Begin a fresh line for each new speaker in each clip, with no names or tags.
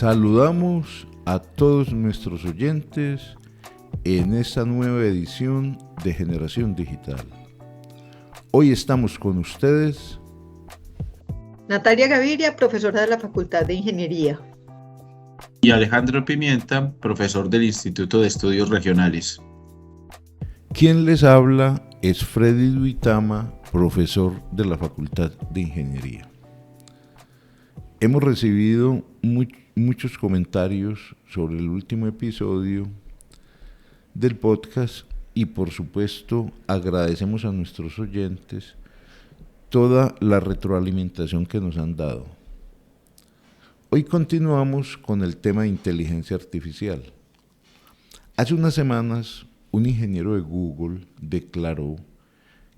Saludamos a todos nuestros oyentes en esta nueva edición de Generación Digital. Hoy estamos con ustedes
Natalia Gaviria, profesora de la Facultad de Ingeniería.
Y Alejandro Pimienta, profesor del Instituto de Estudios Regionales.
Quien les habla es Freddy Duitama, profesor de la Facultad de Ingeniería. Hemos recibido muchos comentarios sobre el último episodio del podcast y por supuesto agradecemos a nuestros oyentes toda la retroalimentación que nos han dado. Hoy continuamos con el tema de inteligencia artificial. Hace unas semanas un ingeniero de Google declaró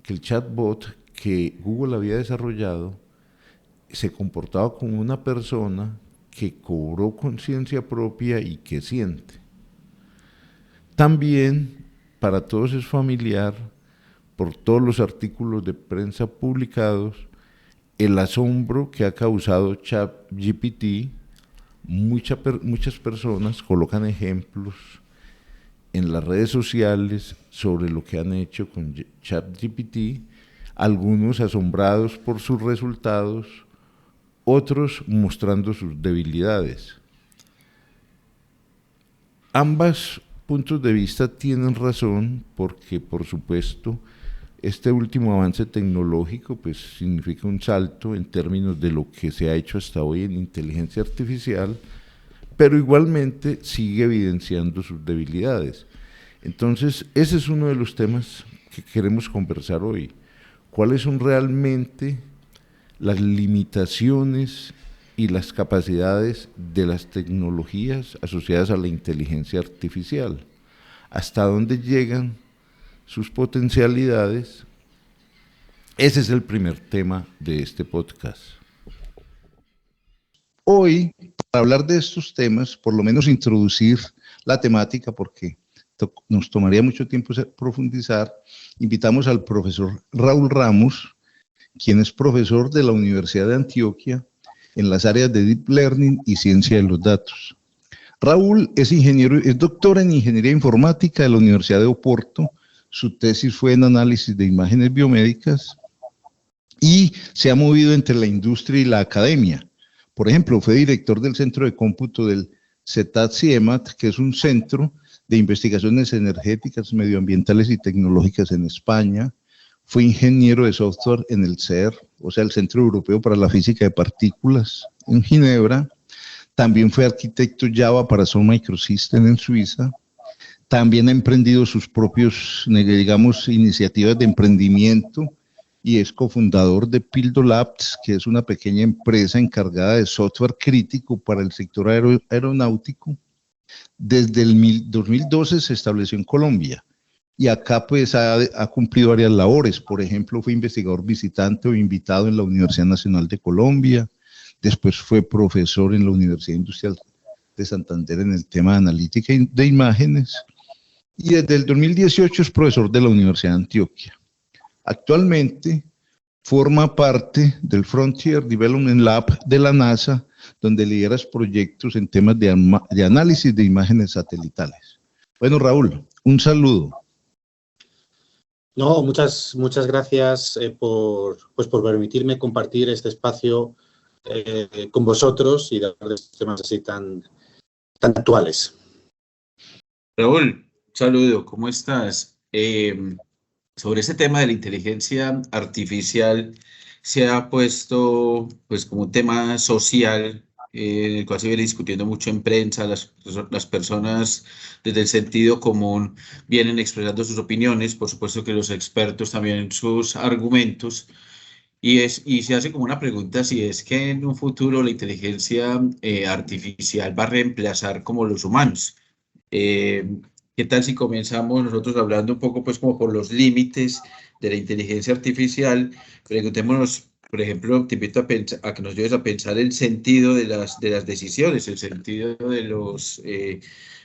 que el chatbot que Google había desarrollado se comportaba como una persona que cobró conciencia propia y que siente. También para todos es familiar, por todos los artículos de prensa publicados, el asombro que ha causado ChatGPT. Muchas personas colocan ejemplos en las redes sociales sobre lo que han hecho con ChatGPT, algunos asombrados por sus resultados, otros mostrando sus debilidades. Ambos puntos de vista tienen razón porque, por supuesto, este último avance tecnológico pues, significa un salto en términos de lo que se ha hecho hasta hoy en inteligencia artificial, pero igualmente sigue evidenciando sus debilidades. Entonces, ese es uno de los temas que queremos conversar hoy. ¿Cuáles son realmente las limitaciones y las capacidades de las tecnologías asociadas a la inteligencia artificial? ¿Hasta dónde llegan sus potencialidades? Ese es el primer tema de este podcast. Hoy, para hablar de estos temas, por lo menos introducir la temática, porque nos tomaría mucho tiempo profundizar, invitamos al profesor Raúl Ramos, quien es profesor de la Universidad de Antioquia en las áreas de Deep Learning y Ciencia de los Datos. Raúl es doctor en Ingeniería Informática de la Universidad de Oporto. Su tesis fue en análisis de imágenes biomédicas y se ha movido entre la industria y la academia. Por ejemplo, fue director del Centro de Cómputo del CETAT-CIEMAT, que es un centro de investigaciones energéticas, medioambientales y tecnológicas en España. Fue ingeniero de software en el CER, o sea, el Centro Europeo para la Física de Partículas en Ginebra. También fue arquitecto Java para Sun Microsystems en Suiza. También ha emprendido sus propios, iniciativas de emprendimiento y es cofundador de Pildo Labs, que es una pequeña empresa encargada de software crítico para el sector aeronáutico. Desde el 2012 se estableció en Colombia y acá pues ha cumplido varias labores. Por ejemplo, fue investigador visitante o invitado en la Universidad Nacional de Colombia. Después fue profesor en la Universidad Industrial de Santander en el tema de analítica de imágenes. Y desde el 2018 es profesor de la Universidad de Antioquia. Actualmente forma parte del Frontier Development Lab de la NASA, donde lidera proyectos en temas de análisis de imágenes satelitales. Bueno, Raúl, un saludo.
No, muchas gracias por permitirme compartir este espacio con vosotros y de hablar de temas así tan actuales.
Raúl, saludo, ¿cómo estás? Sobre ese tema de la inteligencia artificial se ha puesto pues como un tema social en el cual se viene discutiendo mucho en prensa. Las personas desde el sentido común vienen expresando sus opiniones, por supuesto que los expertos también sus argumentos, y se hace como una pregunta si es que en un futuro la inteligencia artificial va a reemplazar como los humanos. ¿Qué tal si comenzamos nosotros hablando un poco pues como por los límites de la inteligencia artificial? Preguntémonos, por ejemplo, te invito a que nos lleves a pensar el sentido de las decisiones, el sentido de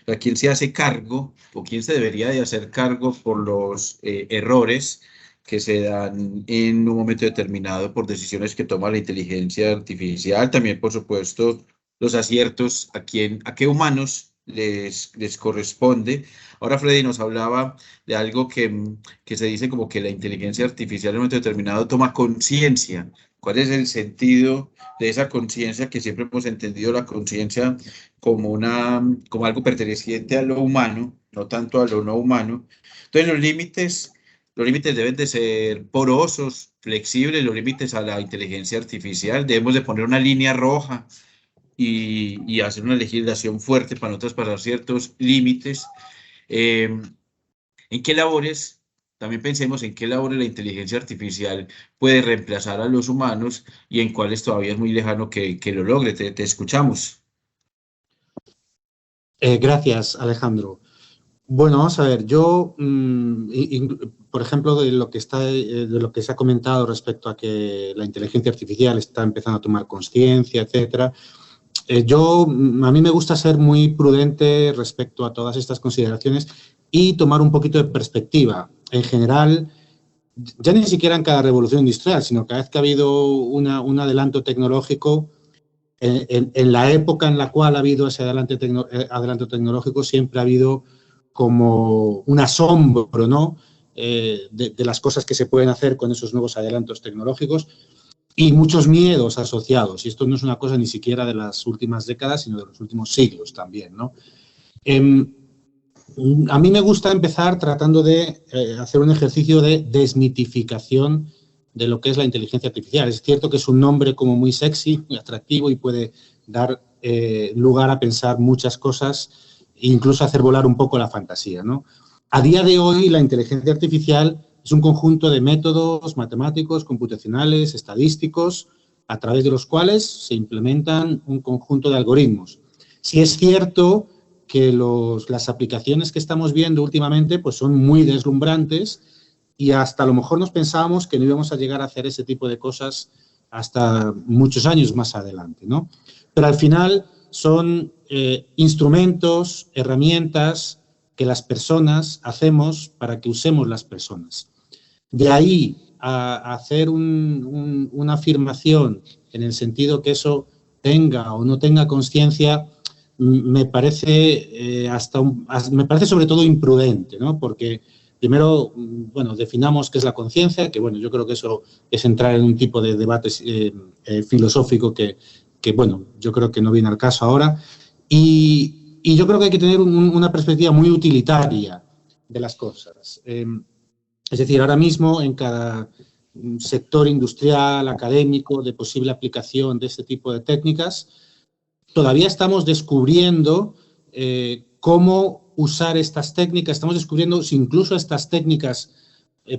a quién se hace cargo o quién se debería de hacer cargo por los errores que se dan en un momento determinado por decisiones que toma la inteligencia artificial. También, por supuesto, los aciertos a qué humanos les corresponde. Ahora Freddy nos hablaba de algo que se dice como que la inteligencia artificial en un momento determinado toma conciencia. ¿Cuál es el sentido de esa conciencia que siempre hemos entendido la conciencia como algo perteneciente a lo humano, no tanto a lo no humano? Entonces los límites deben de ser porosos, flexibles, los límites a la inteligencia artificial. Debemos de poner una línea roja y hacer una legislación fuerte para no traspasar ciertos límites. ¿En qué labores? También pensemos en qué labores la inteligencia artificial puede reemplazar a los humanos y en cuáles todavía es muy lejano que lo logre. Te escuchamos.
Gracias, Alejandro. Bueno, vamos a ver, yo, por ejemplo, de lo que se ha comentado respecto a que la inteligencia artificial está empezando a tomar conciencia, etcétera, a mí me gusta ser muy prudente respecto a todas estas consideraciones y tomar un poquito de perspectiva. En general, ya ni siquiera en cada revolución industrial, sino cada vez que ha habido un adelanto tecnológico, en la época en la cual ha habido ese adelanto tecnológico, siempre ha habido como un asombro, ¿no? De las cosas que se pueden hacer con esos nuevos adelantos tecnológicos y muchos miedos asociados. Y esto no es una cosa ni siquiera de las últimas décadas, sino de los últimos siglos también, ¿no? A mí me gusta empezar tratando de hacer un ejercicio de desmitificación de lo que es la inteligencia artificial. Es cierto que es un nombre como muy sexy, muy atractivo y puede dar lugar a pensar muchas cosas, incluso hacer volar un poco la fantasía, ¿no? A día de hoy, la inteligencia artificial es un conjunto de métodos matemáticos, computacionales, estadísticos, a través de los cuales se implementan un conjunto de algoritmos. Sí es cierto que las aplicaciones que estamos viendo últimamente pues son muy deslumbrantes y hasta a lo mejor nos pensábamos que no íbamos a llegar a hacer ese tipo de cosas hasta muchos años más adelante, ¿no? Pero al final son instrumentos, herramientas que las personas hacemos para que usemos las personas. De ahí a hacer una afirmación en el sentido que eso tenga o no tenga conciencia, me parece me parece sobre todo imprudente, ¿no? Porque primero, bueno, definamos qué es la conciencia, que bueno, yo creo que eso es entrar en un tipo de debate filosófico que bueno, yo creo que no viene al caso ahora. Y yo creo que hay que tener una perspectiva muy utilitaria de las cosas. Es decir, ahora mismo en cada sector industrial, académico, de posible aplicación de este tipo de técnicas, todavía estamos descubriendo cómo usar estas técnicas, estamos descubriendo si incluso estas técnicas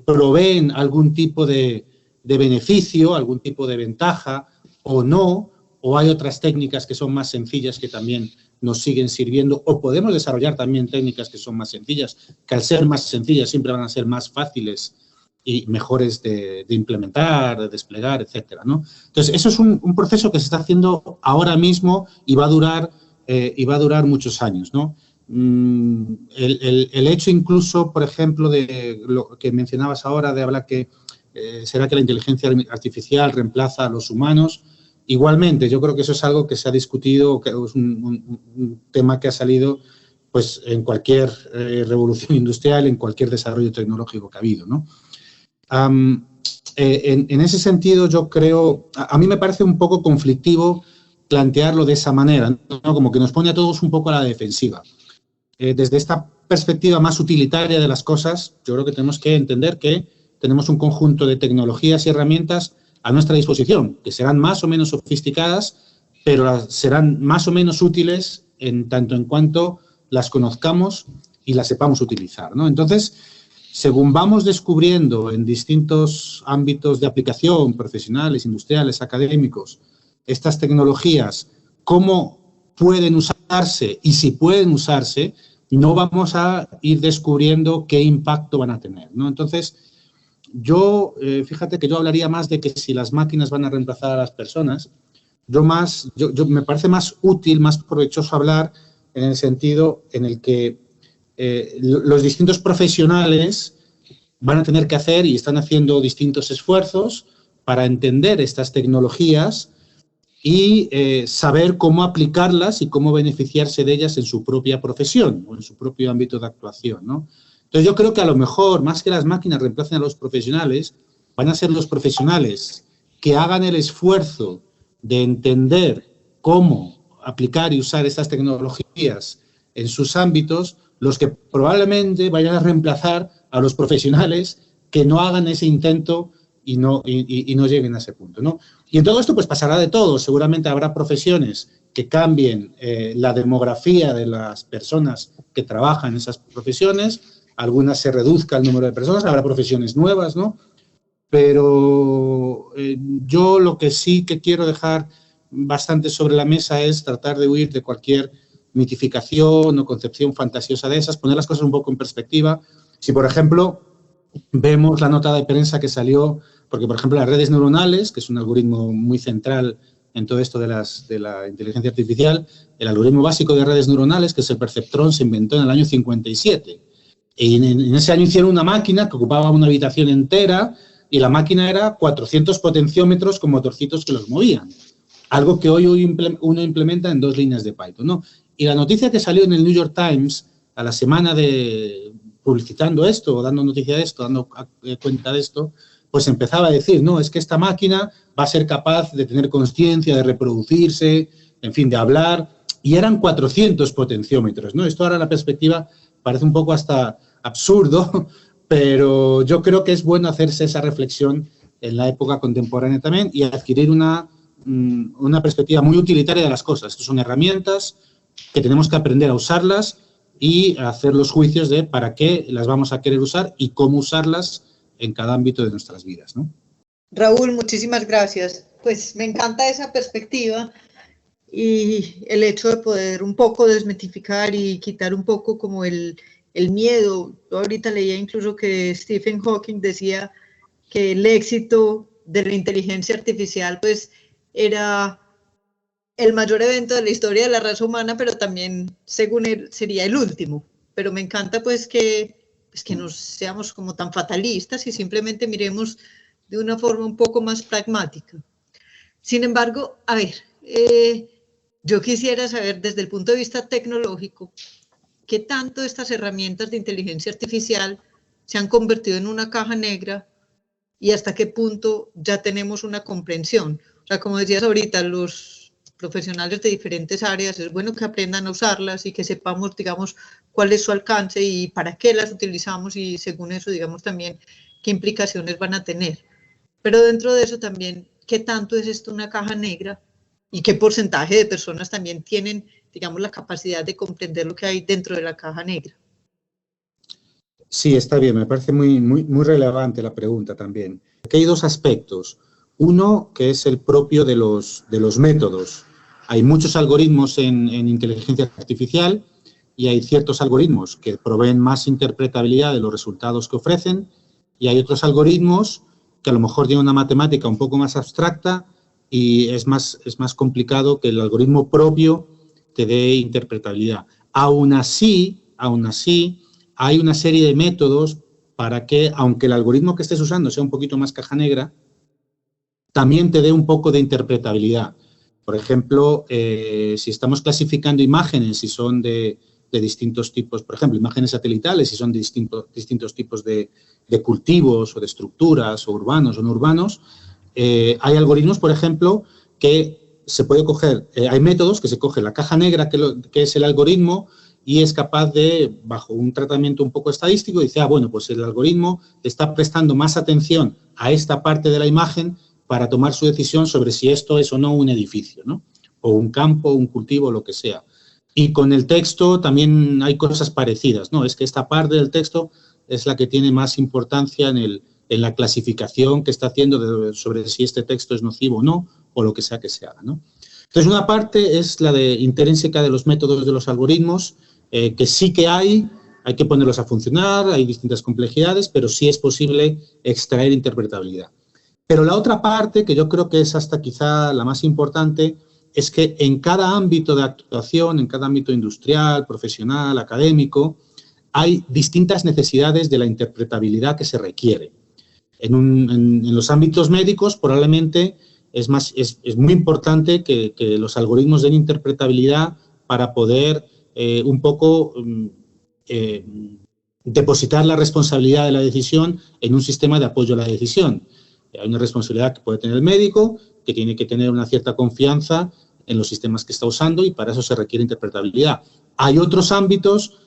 proveen algún tipo de beneficio, algún tipo de ventaja o no, o hay otras técnicas que son más sencillas que también nos siguen sirviendo, o podemos desarrollar también técnicas que son más sencillas, que al ser más sencillas siempre van a ser más fáciles y mejores de implementar, de desplegar, etcétera, ¿no? Entonces, eso es un proceso que se está haciendo ahora mismo y va a durar muchos años, ¿no? El hecho incluso, por ejemplo, de lo que mencionabas ahora, de hablar que será que la inteligencia artificial reemplaza a los humanos. Igualmente, yo creo que eso es algo que se ha discutido, que es un tema que ha salido pues, en cualquier revolución industrial, en cualquier desarrollo tecnológico que ha habido, ¿no? En ese sentido, yo creo, a mí me parece un poco conflictivo plantearlo de esa manera, ¿no? Como que nos pone a todos un poco a la defensiva. Desde esta perspectiva más utilitaria de las cosas, yo creo que tenemos que entender que tenemos un conjunto de tecnologías y herramientas a nuestra disposición, que serán más o menos sofisticadas, pero serán más o menos útiles en tanto en cuanto las conozcamos y las sepamos utilizar, ¿no? Entonces, según vamos descubriendo en distintos ámbitos de aplicación, profesionales, industriales, académicos, estas tecnologías, cómo pueden usarse y si pueden usarse, no vamos a ir descubriendo qué impacto van a tener, ¿no? Entonces, fíjate que yo hablaría más de que si las máquinas van a reemplazar a las personas, me parece más útil, más provechoso hablar en el sentido en el que los distintos profesionales van a tener que hacer y están haciendo distintos esfuerzos para entender estas tecnologías y saber cómo aplicarlas y cómo beneficiarse de ellas en su propia profesión o en su propio ámbito de actuación, ¿no? Entonces, yo creo que a lo mejor, más que las máquinas reemplacen a los profesionales, van a ser los profesionales que hagan el esfuerzo de entender cómo aplicar y usar estas tecnologías en sus ámbitos, los que probablemente vayan a reemplazar a los profesionales que no hagan ese intento y no lleguen a ese punto, ¿no? Y en todo esto pues pasará de todo. Seguramente habrá profesiones que cambien la demografía de las personas que trabajan en esas profesiones, algunas se reduzca el número de personas, habrá profesiones nuevas, ¿no? Pero yo lo que sí que quiero dejar bastante sobre la mesa es tratar de huir de cualquier mitificación o concepción fantasiosa de esas, poner las cosas un poco en perspectiva. Si, por ejemplo, vemos la nota de prensa que salió, porque, por ejemplo, las redes neuronales, que es un algoritmo muy central en todo esto de la inteligencia artificial, el algoritmo básico de redes neuronales, que es el perceptrón, se inventó en el año 57. Y en ese año hicieron una máquina que ocupaba una habitación entera y la máquina era 400 potenciómetros con motorcitos que los movían. Algo que hoy uno implementa en 2 líneas de Python, ¿no? Y la noticia que salió en el New York Times a la semana de publicitando esto, o dando noticia de esto, dando cuenta de esto, pues empezaba a decir, no, es que esta máquina va a ser capaz de tener consciencia, de reproducirse, en fin, de hablar, y eran 400 potenciómetros, ¿no? Esto ahora en la perspectiva parece un poco hasta absurdo, pero yo creo que es bueno hacerse esa reflexión en la época contemporánea también y adquirir una perspectiva muy utilitaria de las cosas. Estas son herramientas que tenemos que aprender a usarlas y a hacer los juicios de para qué las vamos a querer usar y cómo usarlas en cada ámbito de nuestras vidas, ¿no?
Raúl, muchísimas gracias. Pues me encanta esa perspectiva y el hecho de poder un poco desmitificar y quitar un poco como el miedo. Yo ahorita leía incluso que Stephen Hawking decía que el éxito de la inteligencia artificial pues era el mayor evento de la historia de la raza humana, pero también, según él, sería el último. Pero me encanta pues que no seamos como tan fatalistas y simplemente miremos de una forma un poco más pragmática. Sin embargo, a ver, yo quisiera saber desde el punto de vista tecnológico, ¿qué tanto estas herramientas de inteligencia artificial se han convertido en una caja negra y hasta qué punto ya tenemos una comprensión? O sea, como decías ahorita, los profesionales de diferentes áreas, es bueno que aprendan a usarlas y que sepamos, digamos, cuál es su alcance y para qué las utilizamos y según eso, digamos, también qué implicaciones van a tener. Pero dentro de eso también, ¿qué tanto es esto una caja negra? ¿Y qué porcentaje de personas también tienen, digamos, la capacidad de comprender lo que hay dentro de la caja negra?
Sí, está bien, me parece muy relevante la pregunta también. Aquí hay 2 aspectos. Uno, que es el propio de los métodos. Hay muchos algoritmos en inteligencia artificial y hay ciertos algoritmos que proveen más interpretabilidad de los resultados que ofrecen y hay otros algoritmos que a lo mejor tienen una matemática un poco más abstracta y es más complicado que el algoritmo propio te dé interpretabilidad. Aún así, hay una serie de métodos para que, aunque el algoritmo que estés usando sea un poquito más caja negra, también te dé un poco de interpretabilidad. Por ejemplo, si estamos clasificando imágenes, si son de distintos tipos, por ejemplo, imágenes satelitales, si son de distintos tipos de cultivos o de estructuras, o urbanos o no urbanos, hay algoritmos, por ejemplo, que se puede coger, hay métodos que se coge la caja negra, que es el algoritmo, y es capaz de, bajo un tratamiento un poco estadístico, dice, bueno, pues el algoritmo está prestando más atención a esta parte de la imagen para tomar su decisión sobre si esto es o no un edificio, ¿no? O un campo, un cultivo, lo que sea. Y con el texto también hay cosas parecidas, ¿no? Es que esta parte del texto es la que tiene más importancia en la clasificación que está haciendo sobre si este texto es nocivo o no, o lo que sea que se haga, ¿no? Entonces, una parte es la de intrínseca de los métodos de los algoritmos, que sí que hay que ponerlos a funcionar, hay distintas complejidades, pero sí es posible extraer interpretabilidad. Pero la otra parte, que yo creo que es hasta quizá la más importante, es que en cada ámbito de actuación, en cada ámbito industrial, profesional, académico, hay distintas necesidades de la interpretabilidad que se requiere. En los ámbitos médicos, probablemente es muy importante que los algoritmos den interpretabilidad para poder un poco depositar la responsabilidad de la decisión en un sistema de apoyo a la decisión. Hay una responsabilidad que puede tener el médico, que tiene que tener una cierta confianza en los sistemas que está usando, y para eso se requiere interpretabilidad. Hay otros ámbitos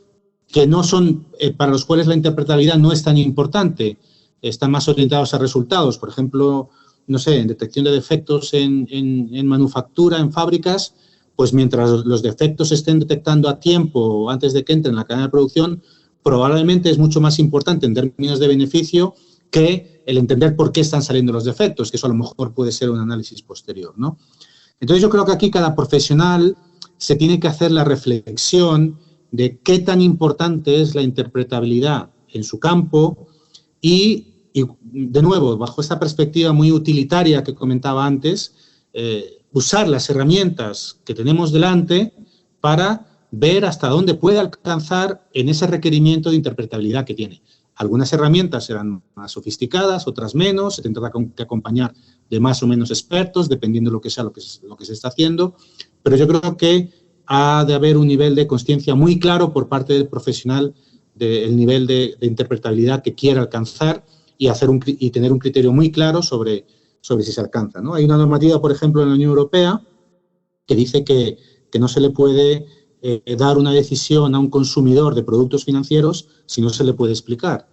que no son, para los cuales la interpretabilidad no es tan importante, están más orientados a resultados. Por ejemplo, no sé, en detección de defectos en manufactura, en fábricas, pues mientras los defectos se estén detectando a tiempo antes de que entren en la cadena de producción, probablemente es mucho más importante en términos de beneficio que el entender por qué están saliendo los defectos, que eso a lo mejor puede ser un análisis posterior, ¿no? Entonces yo creo que aquí cada profesional se tiene que hacer la reflexión de qué tan importante es la interpretabilidad en su campo y de nuevo, bajo esta perspectiva muy utilitaria que comentaba antes, usar las herramientas que tenemos delante para ver hasta dónde puede alcanzar en ese requerimiento de interpretabilidad que tiene. Algunas herramientas serán más sofisticadas, otras menos, se tendrá que acompañar de más o menos expertos, dependiendo de lo que sea lo que se está haciendo, pero yo creo que ha de haber un nivel de consciencia muy claro por parte del profesional del nivel de interpretabilidad que quiera alcanzar y tener un criterio muy claro sobre si se alcanza, ¿no? Hay una normativa, por ejemplo, en la Unión Europea que dice que no se le puede dar una decisión a un consumidor de productos financieros si no se le puede explicar.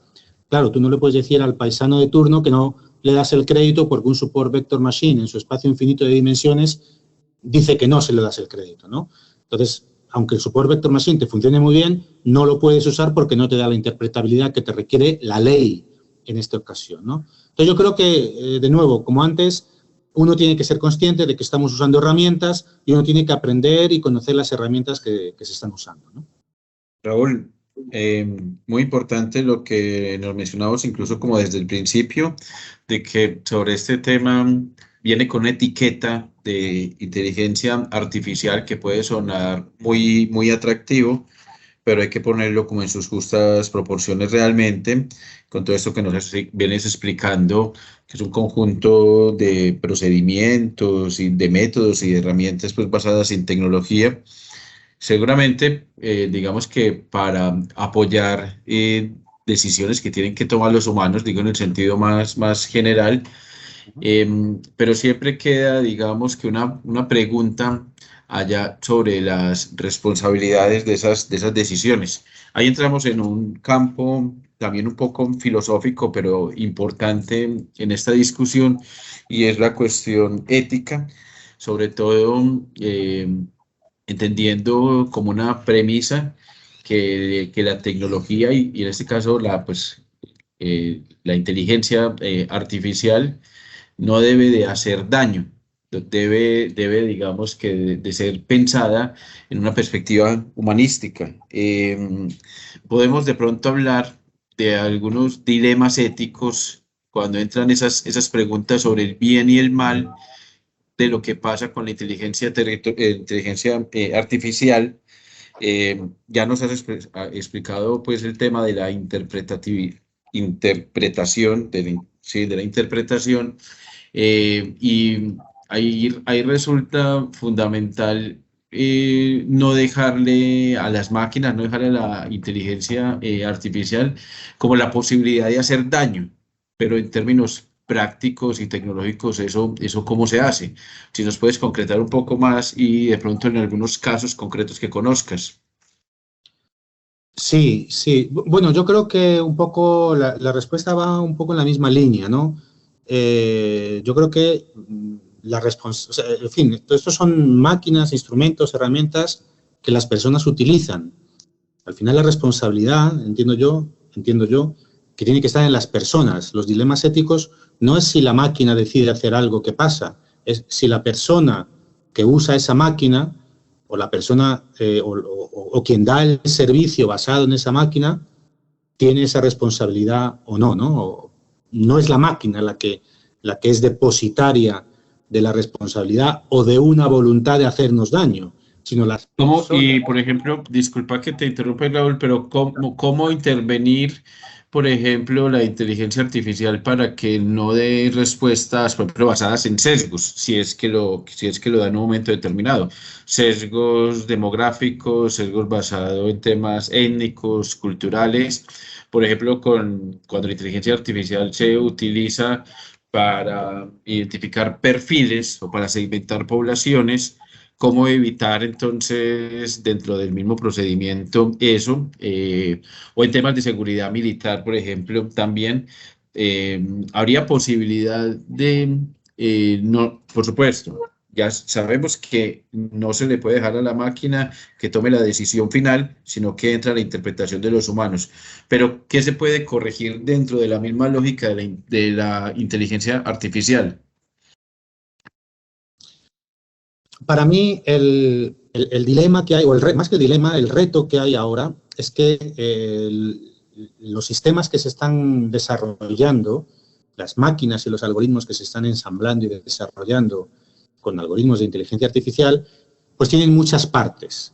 Claro, tú no le puedes decir al paisano de turno que no le das el crédito porque un support vector machine en su espacio infinito de dimensiones dice que no se le das el crédito, ¿no? Entonces, aunque el support vector machine te funcione muy bien, no lo puedes usar porque no te da la interpretabilidad que te requiere la ley en esta ocasión, ¿no? Entonces, yo creo que, de nuevo, como antes, uno tiene que ser consciente de que estamos usando herramientas y uno tiene que aprender y conocer las herramientas que se están usando, ¿no?
Raúl, muy importante lo que nos mencionamos incluso como desde el principio, de que sobre este tema viene con una etiqueta de inteligencia artificial que puede sonar muy, muy atractivo, pero hay que ponerlo como en sus justas proporciones realmente, con todo esto que nos vienes explicando, que es un conjunto de procedimientos y de métodos y de herramientas pues basadas en tecnología. Seguramente, digamos que para apoyar decisiones que tienen que tomar los humanos, digo en el sentido más general, pero siempre queda, digamos, que una pregunta allá sobre las responsabilidades de esas decisiones. Ahí entramos en un campo también un poco filosófico, pero importante en esta discusión, y es la cuestión ética, sobre todo entendiendo como una premisa que la tecnología y en este caso la inteligencia artificial no debe de hacer daño, debe digamos que de ser pensada en una perspectiva humanística. Podemos de pronto hablar de algunos dilemas éticos cuando entran esas preguntas sobre el bien y el mal de lo que pasa con la inteligencia artificial. Ya nos has explicado pues el tema de la interpretación, de la interpretación, y ahí resulta fundamental no dejarle a las máquinas, no dejarle a la inteligencia artificial como la posibilidad de hacer daño, pero en términos prácticos y tecnológicos, eso cómo se hace. Si nos puedes concretar un poco más y de pronto en algunos casos concretos que conozcas.
Sí. Bueno, yo creo que un poco la respuesta va un poco en la misma línea, ¿no? Yo creo que en fin, todo esto son máquinas, instrumentos, herramientas que las personas utilizan. Al final la responsabilidad, entiendo yo, que tiene que estar en las personas. Los dilemas éticos no es si la máquina decide hacer algo que pasa, es si la persona que usa esa máquina o la persona o quien da el servicio basado en esa máquina tiene esa responsabilidad o no, ¿no? No es la máquina la que es depositaria de la responsabilidad o de una voluntad de hacernos daño, sino las personas.
Y, por ejemplo, disculpa que te interrumpa, Raúl, pero ¿cómo intervenir, por ejemplo, la inteligencia artificial para que no dé respuestas, por ejemplo, basadas en sesgos, si es que lo da en un momento determinado? Sesgos demográficos, sesgos basados en temas étnicos, culturales. Por ejemplo, cuando la inteligencia artificial se utiliza para identificar perfiles o para segmentar poblaciones, ¿cómo evitar entonces dentro del mismo procedimiento eso? O en temas de seguridad militar, por ejemplo, también habría posibilidad de, no, por supuesto, ya sabemos que no se le puede dejar a la máquina que tome la decisión final, sino que entra la interpretación de los humanos. Pero, ¿qué se puede corregir dentro de la misma lógica de la inteligencia artificial?
Para mí, el dilema que hay, más que el dilema, el reto que hay ahora es que los sistemas que se están desarrollando, las máquinas y los algoritmos que se están ensamblando y desarrollando con algoritmos de inteligencia artificial, pues tienen muchas partes.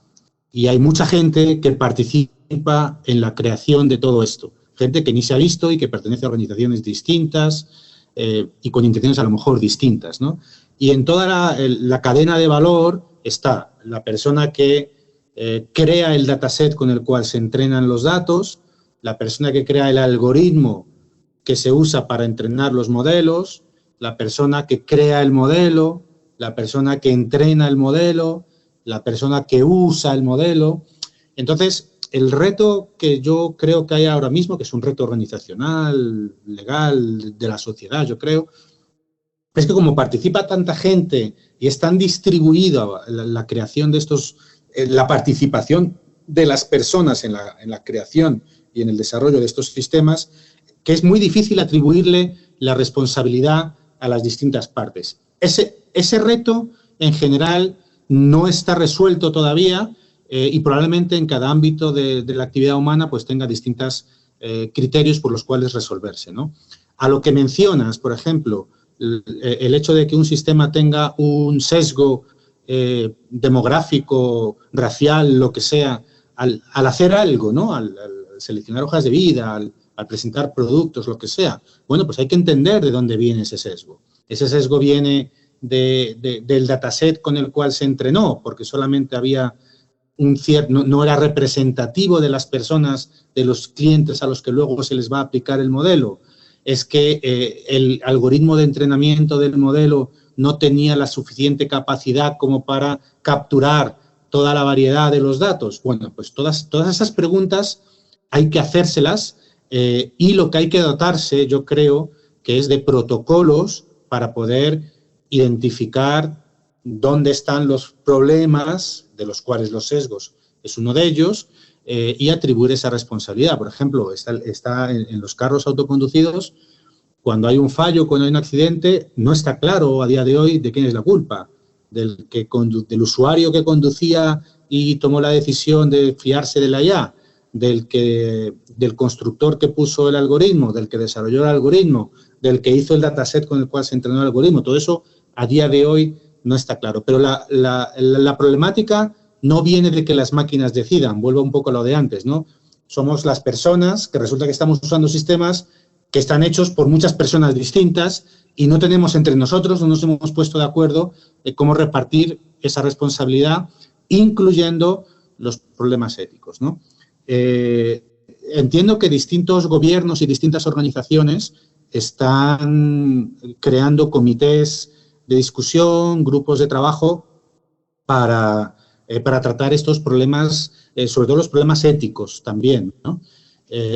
Y hay mucha gente que participa en la creación de todo esto. Gente que ni se ha visto y que pertenece a organizaciones distintas y con intenciones a lo mejor distintas, ¿no? Y en toda la cadena de valor está la persona que crea el dataset con el cual se entrenan los datos, la persona que crea el algoritmo que se usa para entrenar los modelos, la persona que crea el modelo, la persona que entrena el modelo, la persona que usa el modelo. Entonces, el reto que yo creo que hay ahora mismo, que es un reto organizacional, legal, de la sociedad, yo creo, es que como participa tanta gente y es tan distribuida la creación de estos, la participación de las personas en la creación y en el desarrollo de estos sistemas, que es muy difícil atribuirle la responsabilidad a las distintas partes. Ese reto, en general, no está resuelto todavía y probablemente en cada ámbito de la actividad humana pues tenga distintos criterios por los cuales resolverse, ¿no? A lo que mencionas, por ejemplo, el hecho de que un sistema tenga un sesgo demográfico, racial, lo que sea, al hacer algo, ¿no? Al seleccionar hojas de vida, al presentar productos, lo que sea, bueno, pues hay que entender de dónde viene ese sesgo. Ese sesgo viene del dataset con el cual se entrenó, porque solamente había un cierto, no era representativo de las personas, de los clientes a los que luego se les va a aplicar el modelo. Es que el algoritmo de entrenamiento del modelo no tenía la suficiente capacidad como para capturar toda la variedad de los datos. Bueno, pues todas esas preguntas hay que hacérselas y lo que hay que dotarse, yo creo, que es de protocolos para poder identificar dónde están los problemas, de los cuales los sesgos es uno de ellos, y atribuir esa responsabilidad. Por ejemplo, está en los carros autoconducidos, cuando hay un fallo, cuando hay un accidente, no está claro a día de hoy de quién es la culpa, del usuario que conducía y tomó la decisión de fiarse de la IA, del constructor que puso el algoritmo, del que desarrolló el algoritmo, del que hizo el dataset con el cual se entrenó el algoritmo. Todo eso a día de hoy no está claro. Pero la problemática no viene de que las máquinas decidan, vuelvo un poco a lo de antes, ¿no? Somos las personas que resulta que estamos usando sistemas que están hechos por muchas personas distintas y no tenemos entre nosotros, no nos hemos puesto de acuerdo de cómo repartir esa responsabilidad, incluyendo los problemas éticos, ¿no? Entiendo que distintos gobiernos y distintas organizaciones están creando comités de discusión, grupos de trabajo para tratar estos problemas, sobre todo los problemas éticos también, ¿no?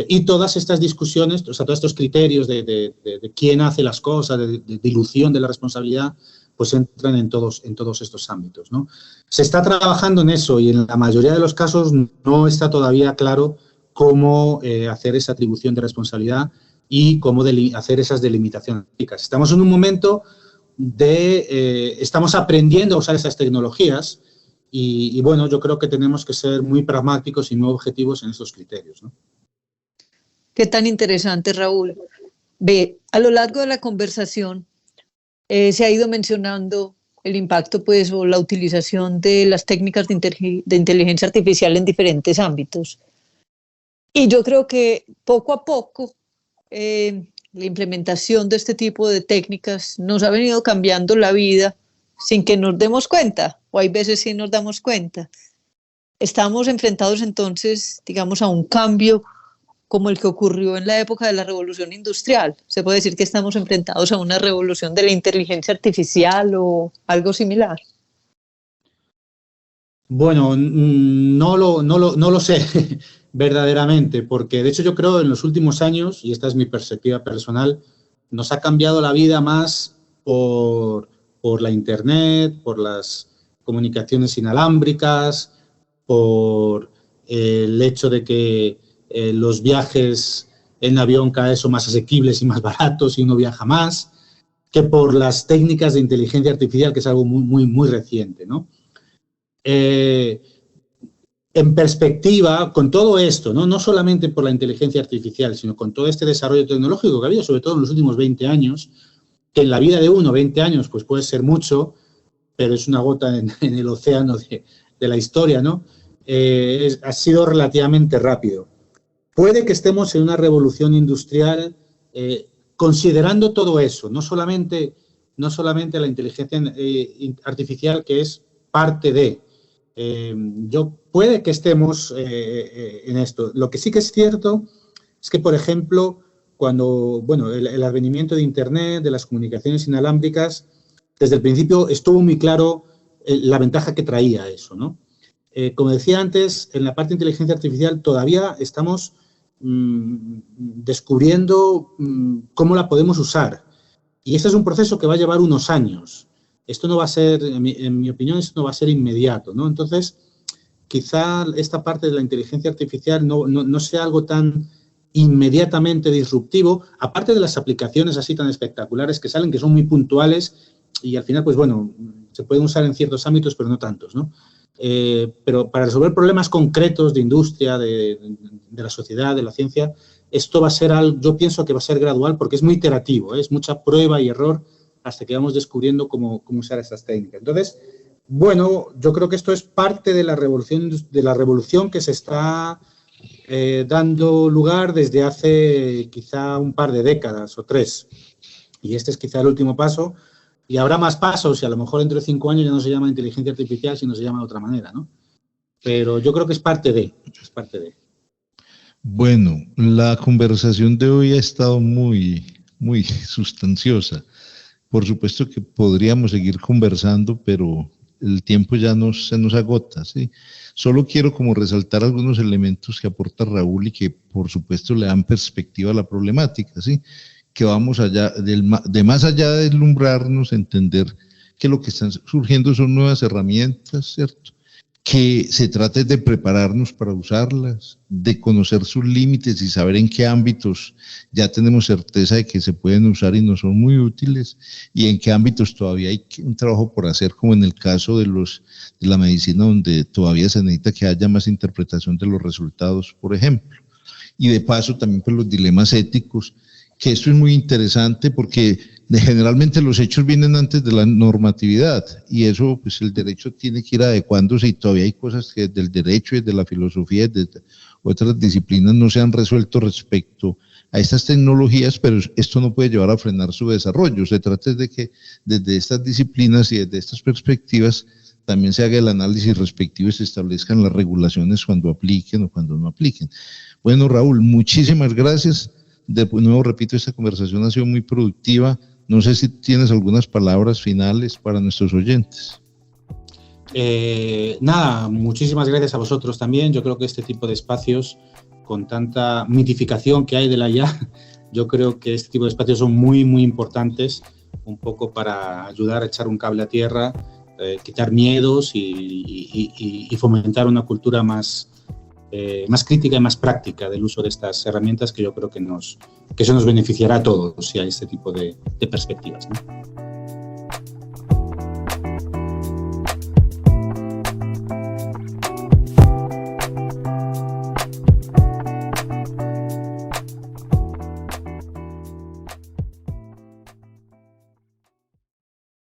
Y todas estas discusiones, o sea, todos estos criterios de quién hace las cosas, de dilución de la responsabilidad, pues entran en todos estos ámbitos, ¿no? Se está trabajando en eso y en la mayoría de los casos no está todavía claro cómo hacer esa atribución de responsabilidad y cómo hacer esas delimitaciones éticas. Estamos en un momento estamos aprendiendo a usar esas tecnologías y bueno, yo creo que tenemos que ser muy pragmáticos y muy objetivos en estos criterios, ¿no?
Qué tan interesante, Raúl. Ve, a lo largo de la conversación se ha ido mencionando el impacto, pues, o la utilización de las técnicas de inteligencia artificial en diferentes ámbitos. Y yo creo que poco a poco la implementación de este tipo de técnicas nos ha venido cambiando la vida sin que nos demos cuenta, o hay veces sí nos damos cuenta. Estamos enfrentados entonces, digamos, a un cambio como el que ocurrió en la época de la Revolución Industrial. Se puede decir que estamos enfrentados a una revolución de la inteligencia artificial o algo similar.
Bueno, no lo sé verdaderamente, porque de hecho yo creo en los últimos años, y esta es mi perspectiva personal, nos ha cambiado la vida más por la Internet, por las comunicaciones inalámbricas, por el hecho de que los viajes en avión cada vez son más asequibles y más baratos y uno viaja más, que por las técnicas de inteligencia artificial, que es algo muy reciente, ¿no? En perspectiva, con todo esto, no solamente por la inteligencia artificial, sino con todo este desarrollo tecnológico que ha habido, sobre todo en los últimos 20 años, que en la vida de uno, 20 años, pues puede ser mucho, pero es una gota en el océano de la historia, ¿no? Ha sido relativamente rápido. Puede que estemos en una revolución industrial considerando todo eso, no solamente la inteligencia artificial, que es parte de. Puede que estemos en esto. Lo que sí que es cierto es que, por ejemplo, el advenimiento de Internet, de las comunicaciones inalámbricas, desde el principio estuvo muy claro la ventaja que traía eso, ¿no? Como decía antes, en la parte de inteligencia artificial todavía estamos descubriendo cómo la podemos usar. Y este es un proceso que va a llevar unos años. Esto no va a ser, en mi opinión, esto no va a ser inmediato, ¿no? Entonces, quizá esta parte de la inteligencia artificial no sea algo tan inmediatamente disruptivo, aparte de las aplicaciones así tan espectaculares que salen, que son muy puntuales y al final, pues bueno, se pueden usar en ciertos ámbitos, pero no tantos, ¿no? Pero para resolver problemas concretos de industria, de la sociedad, de la ciencia, esto va a ser algo, yo pienso que va a ser gradual porque es muy iterativo, es mucha prueba y error hasta que vamos descubriendo cómo usar estas técnicas. Entonces, bueno, yo creo que esto es parte de la revolución que se está dando lugar desde hace quizá un par de décadas o 3. Y este es quizá el último paso. Y habrá más pasos y a lo mejor dentro de 5 años ya no se llama inteligencia artificial, sino se llama de otra manera, ¿no? Pero yo creo que es parte de.
Bueno, la conversación de hoy ha estado muy sustanciosa. Por supuesto que podríamos seguir conversando, pero el tiempo ya se nos agota, ¿sí? Solo quiero como resaltar algunos elementos que aporta Raúl y que por supuesto le dan perspectiva a la problemática, ¿sí? Que vamos allá, de más allá de deslumbrarnos, entender que lo que están surgiendo son nuevas herramientas, ¿cierto? Que se trate de prepararnos para usarlas, de conocer sus límites y saber en qué ámbitos ya tenemos certeza de que se pueden usar y no son muy útiles, y en qué ámbitos todavía hay un trabajo por hacer, como en el caso de la medicina, donde todavía se necesita que haya más interpretación de los resultados, por ejemplo. Y de paso también pues los dilemas éticos, que esto es muy interesante porque generalmente los hechos vienen antes de la normatividad y eso pues el derecho tiene que ir adecuándose y todavía hay cosas que del derecho y de la filosofía y de otras disciplinas no se han resuelto respecto a estas tecnologías, pero esto no puede llevar a frenar su desarrollo. Se trata de que desde estas disciplinas y desde estas perspectivas también se haga el análisis respectivo y se establezcan las regulaciones cuando apliquen o cuando no apliquen. Bueno, Raúl, muchísimas gracias. De nuevo, repito, esta conversación ha sido muy productiva. No sé si tienes algunas palabras finales para nuestros oyentes.
Nada, muchísimas gracias a vosotros también. Yo creo que este tipo de espacios, con tanta mitificación que hay de la IA, yo creo que este tipo de espacios son muy importantes, un poco para ayudar a echar un cable a tierra, quitar miedos y fomentar una cultura más crítica y más práctica del uso de estas herramientas, que yo creo que eso nos beneficiará a todos si hay este tipo de perspectivas, ¿no?